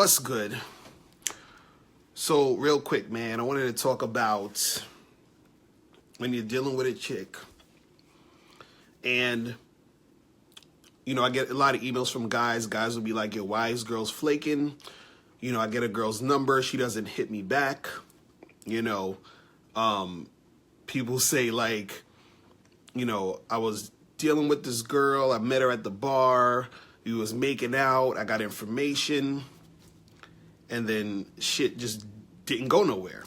What's good? So real quick, man, I wanted to talk about when you're dealing with a chick and, you know, I get a lot of emails from guys. Guys will be like, yo, why is girls flaking? You know, I get a girl's number. She doesn't hit me back. You know, people say like, you know, I was dealing with this girl. I met her at the bar. We was making out. I got information. And then shit just didn't go nowhere.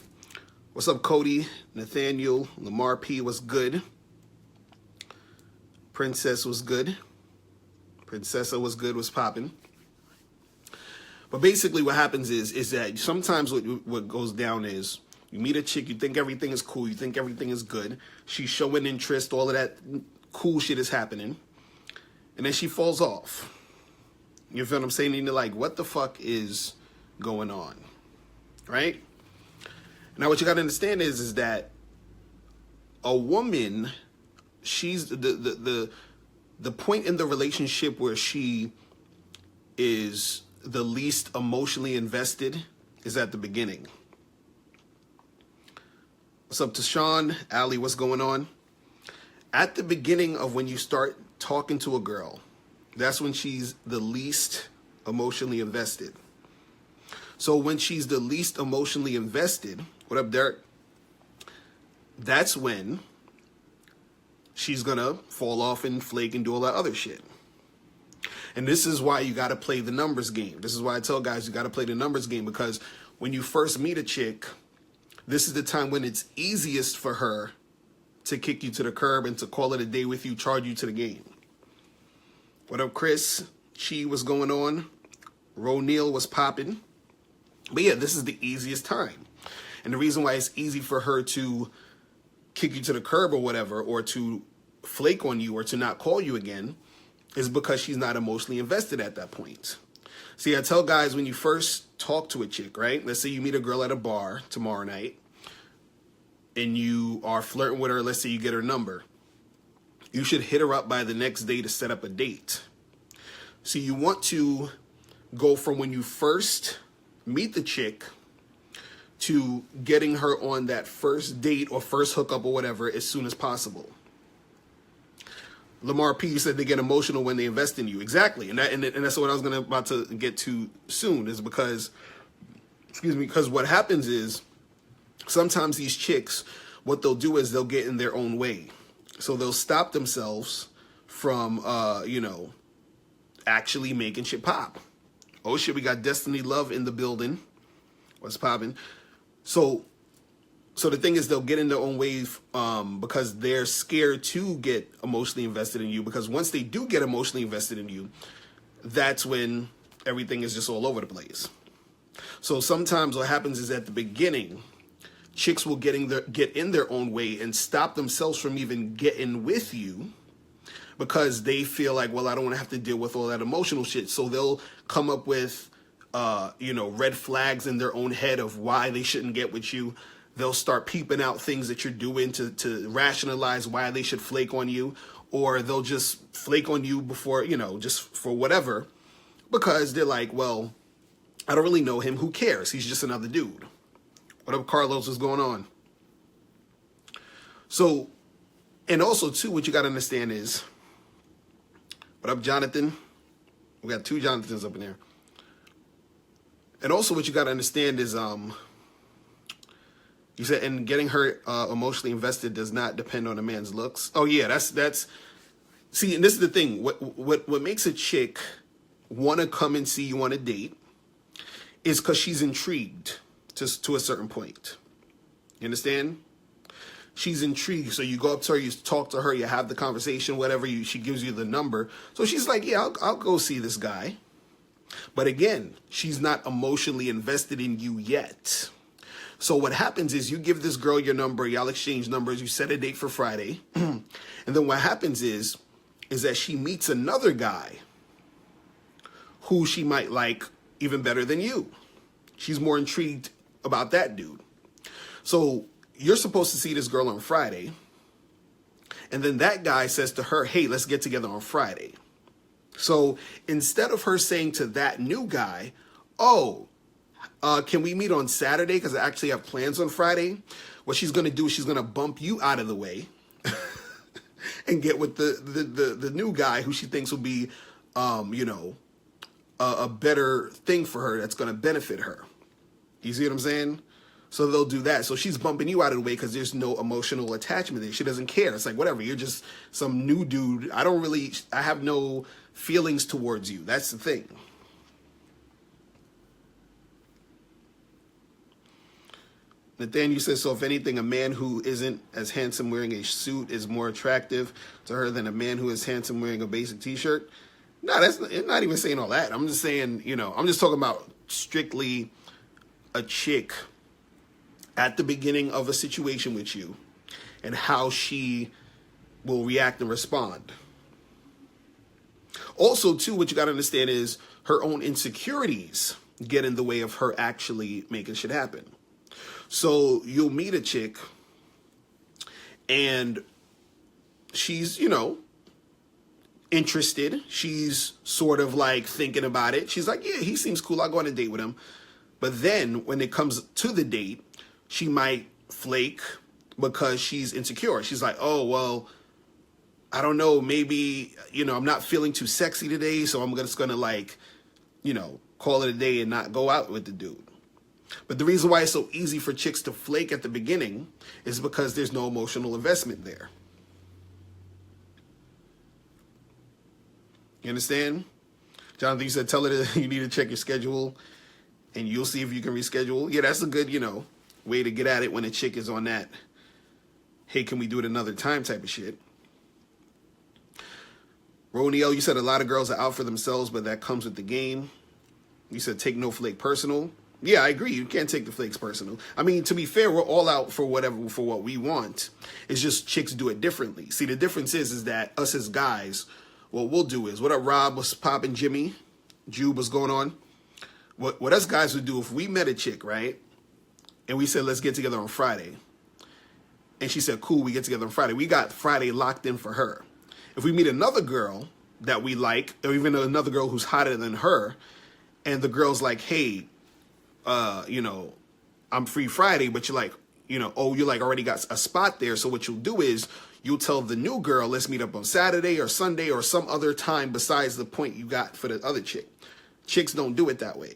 What's up, Cody, Nathaniel, Lamar P was good. Princess was good. Princessa was good, was popping. But basically what happens is that sometimes what goes down is you meet a chick, you think everything is cool, you think everything is good. She's showing interest, all of that cool shit is happening. And then she falls off. You feel what I'm saying? And you're like, what the fuck is going on? Right? Now what you got to understand is that a woman, she's the point in the relationship where she is the least emotionally invested is at the beginning. What's up to Sean? Ali, what's going on? At the beginning of when you start talking to a girl, that's when she's the least emotionally invested. So when she's the least emotionally invested, what up, Derek? That's when she's gonna fall off and flake and do all that other shit. And this is why you gotta play the numbers game. This is why I tell guys you gotta play the numbers game, because when you first meet a chick, this is the time when it's easiest for her to kick you to the curb and to call it a day with you, charge you to the game. What up, Chris? Chi was going on. Ronil was popping. But yeah, this is the easiest time. And the reason why it's easy for her to kick you to the curb or whatever, or to flake on you or to not call you again, is because she's not emotionally invested at that point. See, I tell guys when you first talk to a chick, right? Let's say you meet a girl at a bar tomorrow night and you are flirting with her. Let's say you get her number. You should hit her up by the next day to set up a date. So you want to go from when you first meet the chick to getting her on that first date or first hookup or whatever as soon as possible. Lamar P said they get emotional when they invest in you. Exactly. And that's what I was about to get to soon, is because, because what happens is sometimes these chicks, what they'll do is they'll get in their own way. So they'll stop themselves from, actually making shit pop. Oh shit, we got Destiny Love in the building. What's popping? So the thing is, they'll get in their own wave because they're scared to get emotionally invested in you. Because once they do get emotionally invested in you, that's when everything is just all over the place. So sometimes what happens is at the beginning, chicks will get in their own way and stop themselves from even getting with you, because they feel like, well, I don't want to have to deal with all that emotional shit. So they'll come up with, red flags in their own head of why they shouldn't get with you. They'll start peeping out things that you're doing to rationalize why they should flake on you, or they'll just flake on you before, just for whatever, because they're like, well, I don't really know him. Who cares? He's just another dude. What up, Carlos? What's going on? So, and also too, what you got to understand is, what up, Jonathan? We got two Jonathans up in there. And also what you got to understand is, you said, and getting her emotionally invested does not depend on a man's looks. Oh yeah, that's, see, and this is the thing. What makes a chick want to come and see you on a date is because she's intrigued to a certain point. You understand? She's intrigued. So you go up to her, you talk to her, you have the conversation, whatever, she gives you the number. So she's like, yeah, I'll go see this guy. But again, she's not emotionally invested in you yet. So what happens is you give this girl your number, y'all exchange numbers, you set a date for Friday. And then what happens is that she meets another guy who she might like even better than you. She's more intrigued about that dude. So you're supposed to see this girl on Friday. And then that guy says to her, hey, let's get together on Friday. So instead of her saying to that new guy, oh, can we meet on Saturday? Because I actually have plans on Friday. What she's going to do is she's going to bump you out of the way and get with the new guy who she thinks will be, you know, a better thing for her that's going to benefit her. You see what I'm saying? So they'll do that. So she's bumping you out of the way because there's no emotional attachment there. She doesn't care. It's like, whatever. You're just some new dude. I have no feelings towards you. That's the thing. Nathaniel says, so if anything, a man who isn't as handsome wearing a suit is more attractive to her than a man who is handsome wearing a basic t-shirt. No, that's not even saying all that. I'm just saying, you know, I'm just talking about strictly a chick at the beginning of a situation with you and how she will react and respond. Also, too, what you got to understand is her own insecurities get in the way of her actually making shit happen. So you'll meet a chick and she's, you know, interested. She's sort of like thinking about it. She's like, yeah, he seems cool. I'll go on a date with him. But then when it comes to the date, she might flake because she's insecure. She's like, oh, well, I don't know. Maybe, you know, I'm not feeling too sexy today. So I'm just going to like, you know, call it a day and not go out with the dude. But the reason why it's so easy for chicks to flake at the beginning is because there's no emotional investment there. You understand? Jonathan, you said, tell her that you need to check your schedule and you'll see if you can reschedule. Yeah, that's a good, you know, way to get at it when a chick is on that, hey, can we do it another time type of shit. Roniel, you said a lot of girls are out for themselves, but that comes with the game. You said take no flake personal. Yeah, I agree. You can't take the flakes personal. I mean, to be fair, we're all out for what we want. It's just chicks do it differently. See, the difference is that us as guys, what we'll do is, what up, Rob? What's poppin', Jimmy? Jude, what's going on? What us guys would do if we met a chick, right? And we said, let's get together on Friday. And she said, cool, we get together on Friday. We got Friday locked in for her. If we meet another girl that we like, or even another girl who's hotter than her, and the girl's like, hey, you know, I'm free Friday, but you're like, you know, oh, you like already got a spot there. So what you'll do is you'll tell the new girl, let's meet up on Saturday or Sunday or some other time besides the point you got for the other chick. Chicks don't do it that way.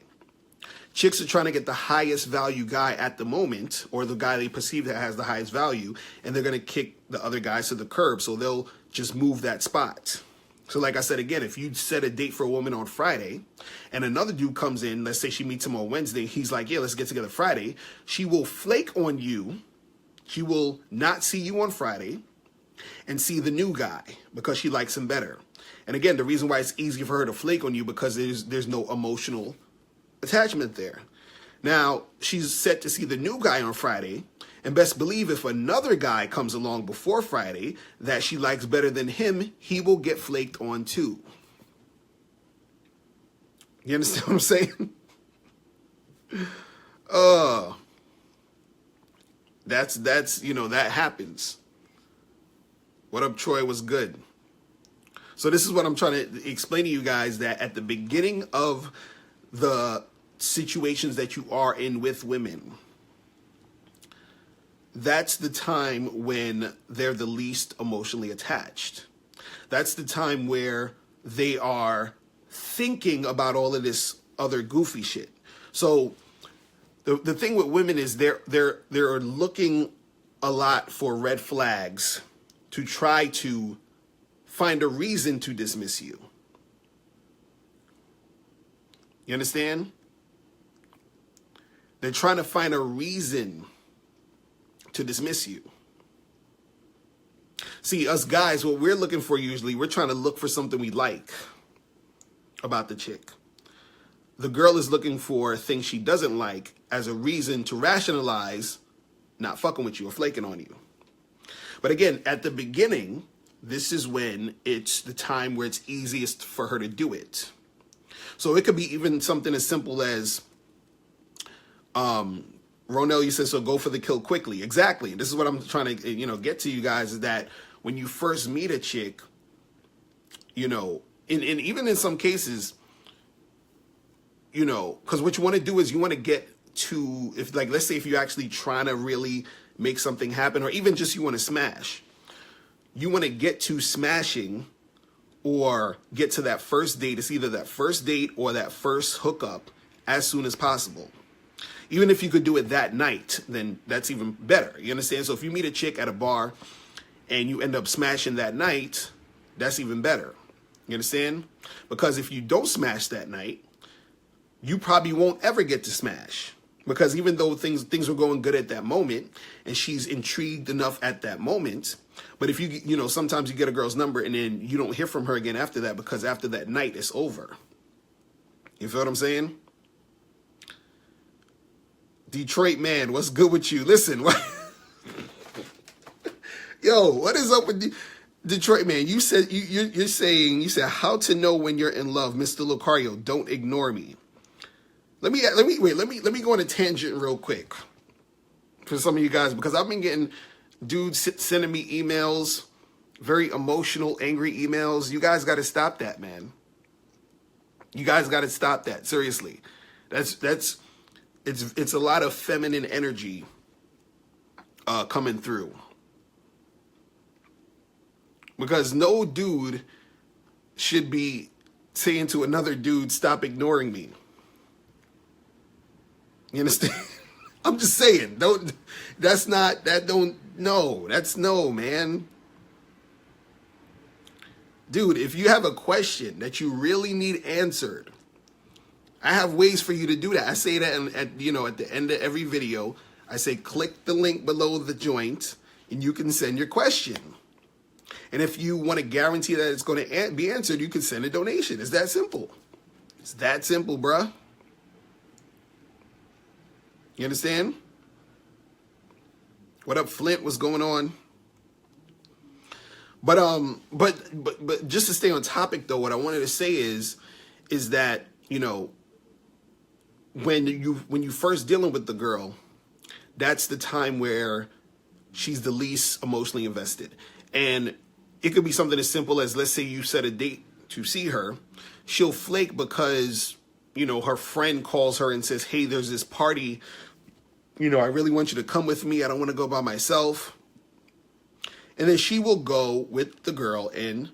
Chicks are trying to get the highest value guy at the moment, or the guy they perceive that has the highest value, and they're going to kick the other guys to the curb. So they'll just move that spot. So like I said, again, if you set a date for a woman on Friday and another dude comes in, let's say she meets him on Wednesday, he's like, yeah, let's get together Friday. She will flake on you. She will not see you on Friday and see the new guy because she likes him better. And again, the reason why it's easy for her to flake on you because there's no emotional attachment there. Now, she's set to see the new guy on Friday. And best believe if another guy comes along before Friday that she likes better than him, he will get flaked on too. You understand what I'm saying? That's you know, that happens. What up, Troy? Was good. So this is what I'm trying to explain to you guys, that at the beginning of the situations that you are in with women, that's the time when they're the least emotionally attached. That's the time where they are thinking about all of this other goofy shit. So the thing with women is they're looking a lot for red flags to try to find a reason to dismiss you. You understand? They're trying to find a reason to dismiss you. See, us guys, what we're looking for usually, we're trying to look for something we like about the chick. The girl is looking for things she doesn't like as a reason to rationalize not fucking with you or flaking on you. But again, at the beginning, this is when it's the time where it's easiest for her to do it. So it could be even something as simple as, Ronell, you said, so go for the kill quickly. Exactly. This is what I'm trying to, you know, get to you guys, is that when you first meet a chick, you know, and even in some cases, you know, because what you want to do is you want to get to, if like, let's say if you're actually trying to really make something happen, or even just you want to smash, you want to get to smashing or get to that first date. It's either that first date or that first hookup as soon as possible. Even if you could do it that night, then that's even better. You understand? So if you meet a chick at a bar and you end up smashing that night, that's even better. You understand? Because if you don't smash that night, you probably won't ever get to smash. Because even though things were going good at that moment and she's intrigued enough at that moment, but if you know, sometimes you get a girl's number and then you don't hear from her again after that, because after that night it's over. You feel what I'm saying? Detroit man, what's good with you? Listen, what? Yo, what is up with Detroit man? You said you said how to know when you're in love, Mr. Lucario. Don't ignore me. Let me go on a tangent real quick for some of you guys, because I've been getting dudes sending me emails, very emotional, angry emails. You guys got to stop that, man. You guys got to stop that. Seriously, it's a lot of feminine energy coming through, because no dude should be saying to another dude, "Stop ignoring me." You understand? I'm just saying, that's no, man. Dude, if you have a question that you really need answered, I have ways for you to do that. I say that at the end of every video. I say, click the link below the joint and you can send your question. And if you want to guarantee that it's going to be answered, you can send a donation. It's that simple. It's that simple, bruh. You understand? What up, Flint? What's going on? But just to stay on topic though, what I wanted to say is that, you know, when you first dealing with the girl, that's the time where she's the least emotionally invested. And it could be something as simple as, let's say you set a date to see her. She'll flake because, you know, her friend calls her and says, "Hey, there's this party. You know, I really want you to come with me. I don't want to go by myself." And then she will go with the girl and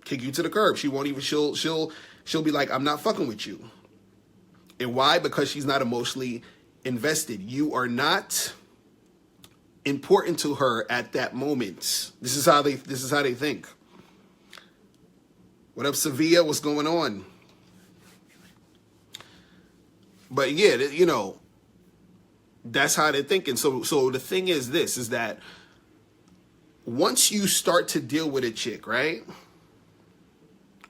kick you to the curb. She won't even, she'll be like, "I'm not fucking with you." And why? Because she's not emotionally invested. You are not important to her at that moment. This is how they think. What up, Sevilla? What's going on? But yeah, you know, that's how they're thinking. So the thing is this, is that once you start to deal with a chick, right?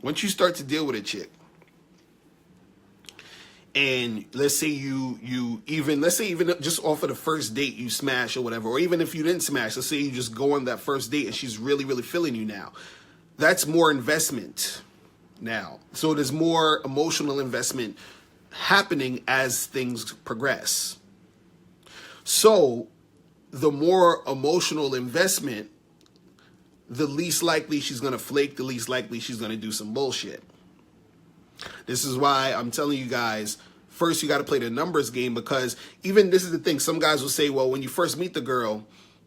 Once you start to deal with a chick, and let's say even just off of the first date you smash or whatever, or even if you didn't smash, let's say you just go on that first date and she's really, really feeling you now. That's more investment now. So there's more emotional investment happening as things progress. So the more emotional investment, the least likely she's going to flake, the least likely she's going to do some bullshit. This is why I'm telling you guys, first you got to play the numbers game, because even this is the thing. Some guys will say, well, when you first meet the girl,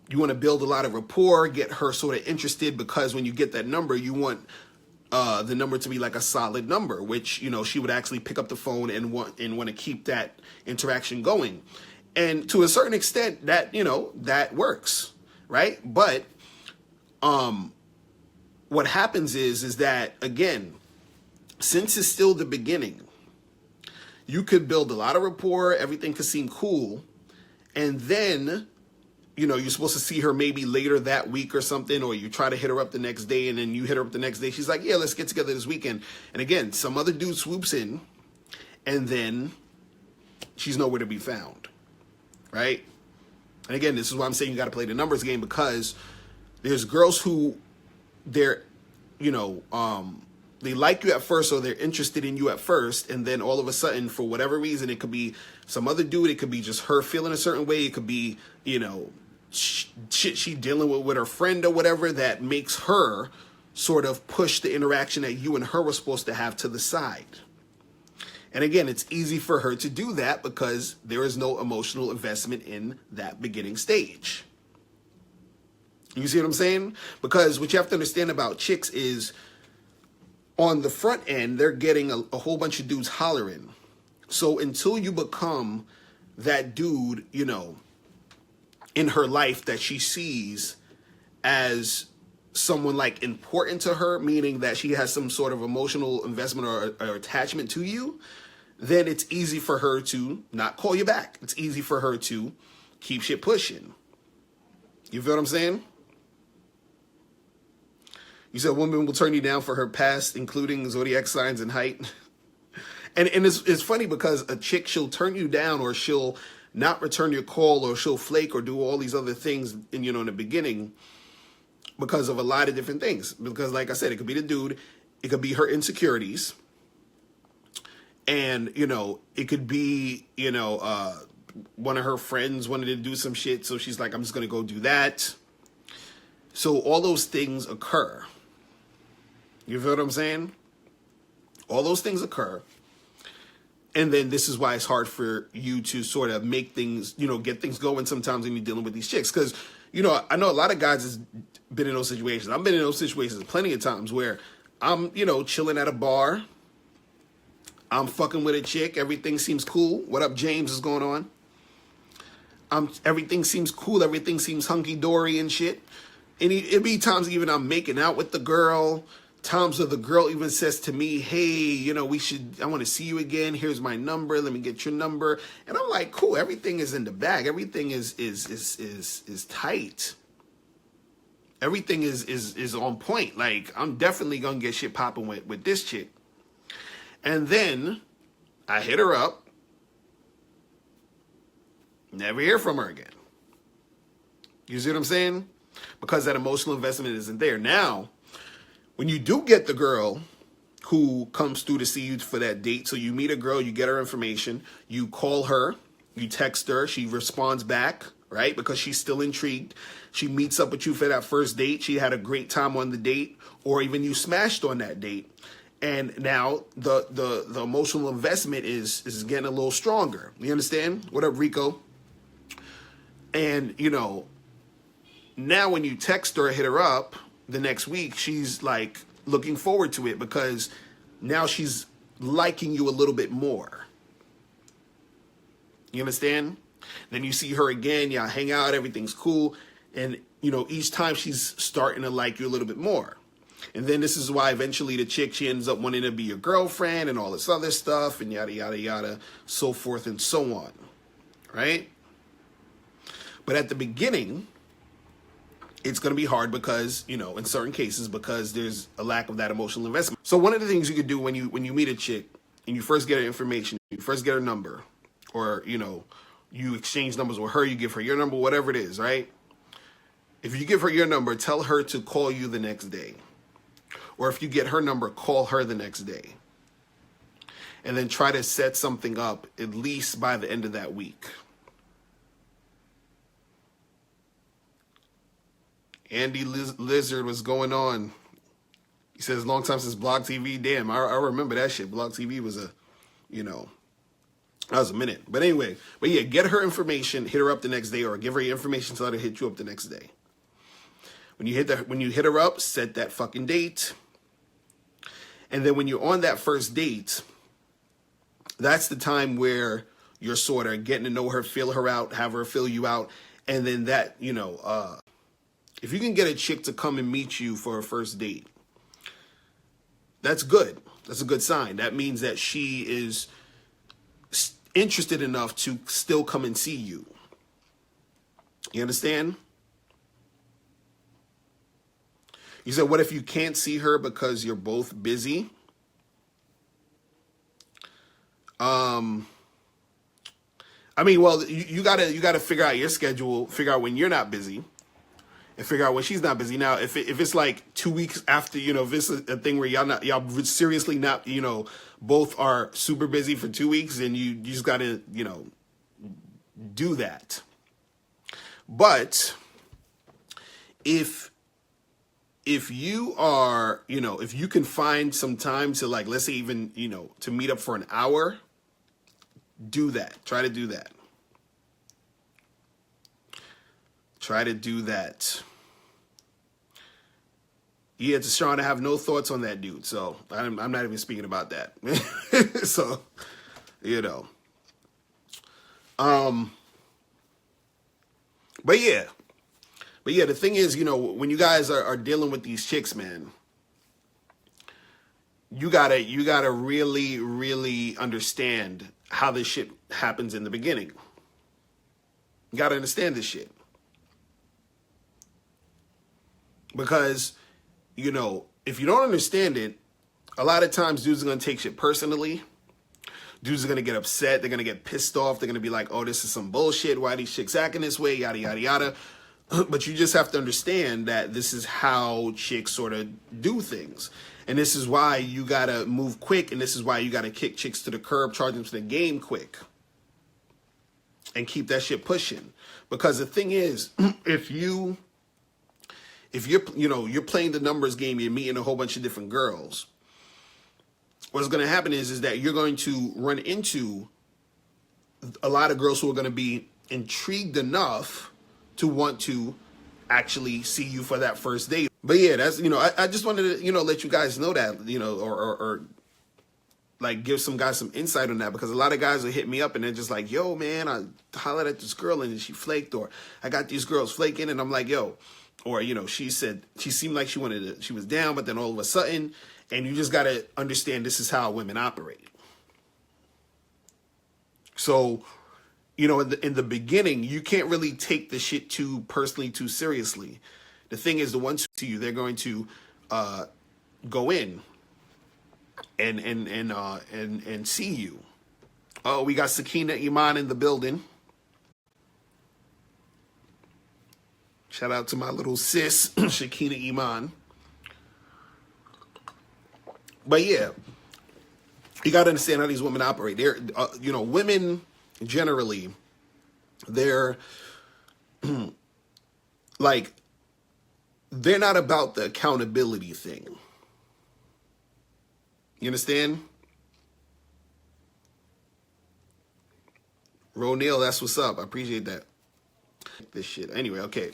you want to build a lot of rapport, get her sort of interested, because when you get that number, you want the number to be like a solid number, which, you know, she would actually pick up the phone and want to keep that interaction going. And to a certain extent, that, you know, that works, right? But what happens is that, again, since it's still the beginning, you could build a lot of rapport, everything could seem cool, and then, you know, you're supposed to see her maybe later that week or something, or you try to hit her up the next day, and then you hit her up the next day. She's like, "Yeah, let's get together this weekend." And again, some other dude swoops in, and then she's nowhere to be found, right? And again, this is why I'm saying you got to play the numbers game, because there's girls who they're, you know, they like you at first, or they're interested in you at first, and then all of a sudden, for whatever reason, it could be some other dude, it could be just her feeling a certain way, it could be, you know, shit she dealing with her friend or whatever, that makes her sort of push the interaction that you and her were supposed to have to the side. And again, it's easy for her to do that because there is no emotional investment in that beginning stage. You see what I'm saying? Because what you have to understand about chicks is on the front end, they're getting a whole bunch of dudes hollering. So until you become that dude, you know, in her life that she sees as someone like important to her, meaning that she has some sort of emotional investment or attachment to you, then it's easy for her to not call you back. It's easy for her to keep shit pushing. You feel what I'm saying? You said women will turn you down for her past, including zodiac signs and height. And it's funny because a chick, she'll turn you down, or she'll not return your call, or she'll flake or do all these other things in, you know, in the beginning because of a lot of different things. Because like I said, it could be the dude, it could be her insecurities, and, you know, it could be, you know, one of her friends wanted to do some shit, so she's like, I'm just going to go do that. So all those things occur. You feel what I'm saying? All those things occur. And then this is why it's hard for you to sort of make things, you know, get things going sometimes when you're dealing with these chicks. Because, you know, I know a lot of guys has been in those situations. I've been in those situations plenty of times where I'm, you know, chilling at a bar. I'm fucking with a chick. Everything seems cool. What up, James? Is going on? Everything seems cool. Everything seems hunky-dory and shit. And it be times even I'm making out with the girl. Times where the girl even says to me, hey, you know, I want to see you again. Here's my number. Let me get your number. And I'm like, cool. Everything is in the bag. Everything is tight. Everything is on point. Like, I'm definitely going to get shit popping with this chick. And then I hit her up. Never hear from her again. You see what I'm saying? Because that emotional investment isn't there. Now, when you do get the girl who comes through to see you for that date, so you meet a girl, you get her information, you call her, you text her, she responds back, right? Because she's still intrigued. She meets up with you for that first date. She had a great time on the date, or even you smashed on that date. And now the emotional investment is getting a little stronger. You understand? What up, Rico? And, you know, now when you text her or hit her up the next week, she's like looking forward to it because now she's liking you a little bit more. You understand? Then you see her again, y'all hang out, everything's cool. And, you know, each time she's starting to like you a little bit more. And then this is why eventually the chick, she ends up wanting to be your girlfriend and all this other stuff and yada, yada, yada, so forth and so on. Right? But at the beginning, it's going to be hard because, you know, in certain cases, because there's a lack of that emotional investment. So one of the things you could do when you meet a chick and you first get her information, you first get her number, or, you know, you exchange numbers with her, you give her your number, whatever it is, right? If you give her your number, tell her to call you the next day. Or if you get her number, call her the next day. And then try to set something up at least by the end of that week. Andy Lizard, what's going on? He says, long time since Blog TV. Damn, I remember that shit. Blog TV was a, you know, that was a minute. But anyway, but yeah, get her information, hit her up the next day, or give her your information so let her hit you up the next day. When you hit her up, set that fucking date. And then when you're on that first date, that's the time where you're sort of getting to know her, feel her out, have her fill you out. And then that, you know, if you can get a chick to come and meet you for a first date, that's good. That's a good sign. That means that she is interested enough to still come and see you. You understand? You said, what if you can't see her because you're both busy? I mean, well, you gotta figure out your schedule, figure out when you're not busy, and figure out when she's not busy. Now, if it's like 2 weeks after, you know, if it's a thing where y'all seriously not, you know, both are super busy for 2 weeks, then you just gotta, you know, do that. But if you are, you know, if you can find some time to, like, let's say even, you know, to meet up for an hour do that. Try to do that. Try to do that. Yeah, to Sean, I have no thoughts on that dude, so I'm not even speaking about that. So, you know. But yeah. The thing is, you know, when you guys are dealing with these chicks, man, you gotta really, really understand how this shit happens in the beginning. You gotta understand this shit. Because, you know, if you don't understand it, a lot of times dudes are going to take shit personally. Dudes are going to get upset. They're going to get pissed off. They're going to be like, oh, this is some bullshit. Why are these chicks acting this way? Yada, yada, yada. But you just have to understand that this is how chicks sort of do things. And this is why you got to move quick. And this is why you got to kick chicks to the curb, charge them to the game quick. And keep that shit pushing. Because the thing is, if you're playing the numbers game, you're meeting a whole bunch of different girls, what's going to happen is that you're going to run into a lot of girls who are going to be intrigued enough to want to actually see you for that first date. But yeah, that's, you know, I just wanted to, you know, let you guys know that, you know, or like give some guys some insight on that, because a lot of guys will hit me up and they're just like, yo, man, I hollered at this girl and she flaked, or I got these girls flaking, and I'm like, yo, or, you know, she said she seemed like she was down, but then all of a sudden, and you just got to understand this is how women operate. So, you know, in the beginning, you can't really take the shit too personally, too seriously. The thing is, the ones who see you, they're going to go in and see you. Oh, we got Sakina Iman in the building. Shout out to my little sis, Shakina Iman. But yeah, you got to understand how these women operate. They're, you know, women generally, they're like, they're not about the accountability thing. You understand? Ronil, that's what's up. I appreciate that. This shit. Anyway, okay.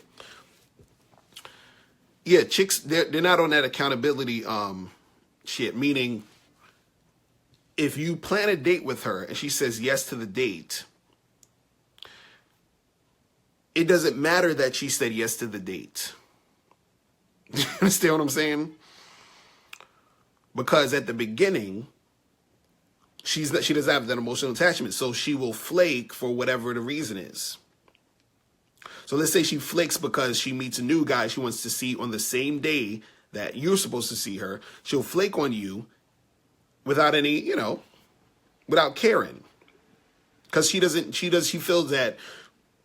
Yeah, chicks, they're not on that accountability shit, meaning if you plan a date with her and she says yes to the date, it doesn't matter that she said yes to the date. You understand what I'm saying? Because at the beginning, she doesn't have that emotional attachment, so she will flake for whatever the reason is. So let's say she flakes because she meets a new guy she wants to see on the same day that you're supposed to see her. She'll flake on you without any, you know, without caring. Because she feels that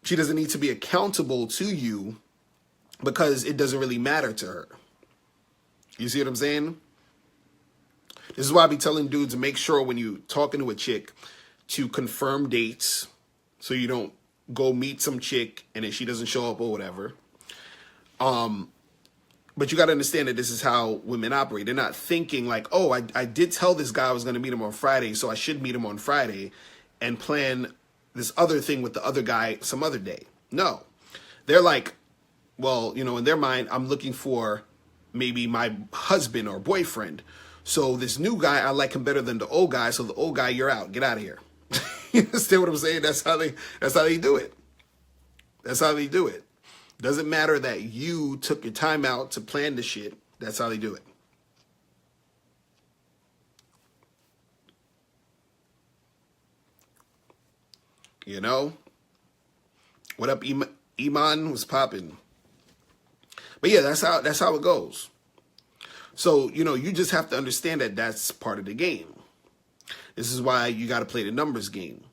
she doesn't need to be accountable to you because it doesn't really matter to her. You see what I'm saying? This is why I be telling dudes to make sure when you talking to a chick to confirm dates so you don't go meet some chick and then she doesn't show up or whatever. But you got to understand that this is how women operate. They're not thinking like, oh, I did tell this guy I was going to meet him on Friday, so I should meet him on Friday and plan this other thing with the other guy some other day. No. They're like, well, you know, in their mind, I'm looking for maybe my husband or boyfriend. So this new guy, I like him better than the old guy. So the old guy, you're out. Get out of here. You understand what I'm saying? That's how they do it. That's how they do it. Doesn't matter that you took your time out to plan the shit. That's how they do it. You know? What up, Iman? Was popping. But yeah, that's how it goes. So, you know, you just have to understand that that's part of the game. This is why you got to play the numbers game.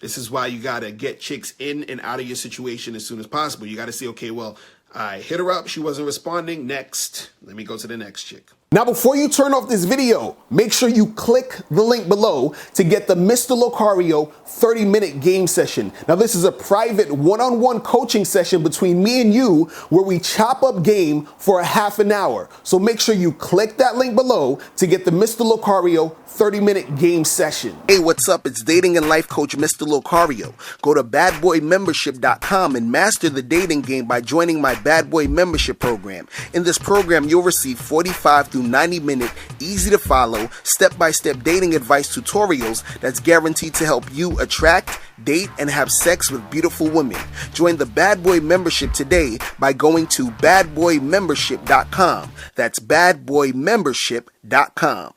This is why you got to get chicks in and out of your situation as soon as possible. You got to say, okay, well, I hit her up. She wasn't responding. Next. Let me go to the next chick. Now, before you turn off this video, make sure you click the link below to get the Mr. Locario 30-minute game session. Now, this is a private one-on-one coaching session between me and you where we chop up game for a half an hour. So make sure you click that link below to get the Mr. Locario 30-minute game session. Hey, what's up? It's dating and life coach Mr. Locario. Go to badboymembership.com and master the dating game by joining my Bad Boy Membership program. In this program, you'll receive 45 through 90-minute, easy-to-follow, step-by-step dating advice tutorials that's guaranteed to help you attract, date, and have sex with beautiful women. Join the Bad Boy Membership today by going to badboymembership.com. That's badboymembership.com.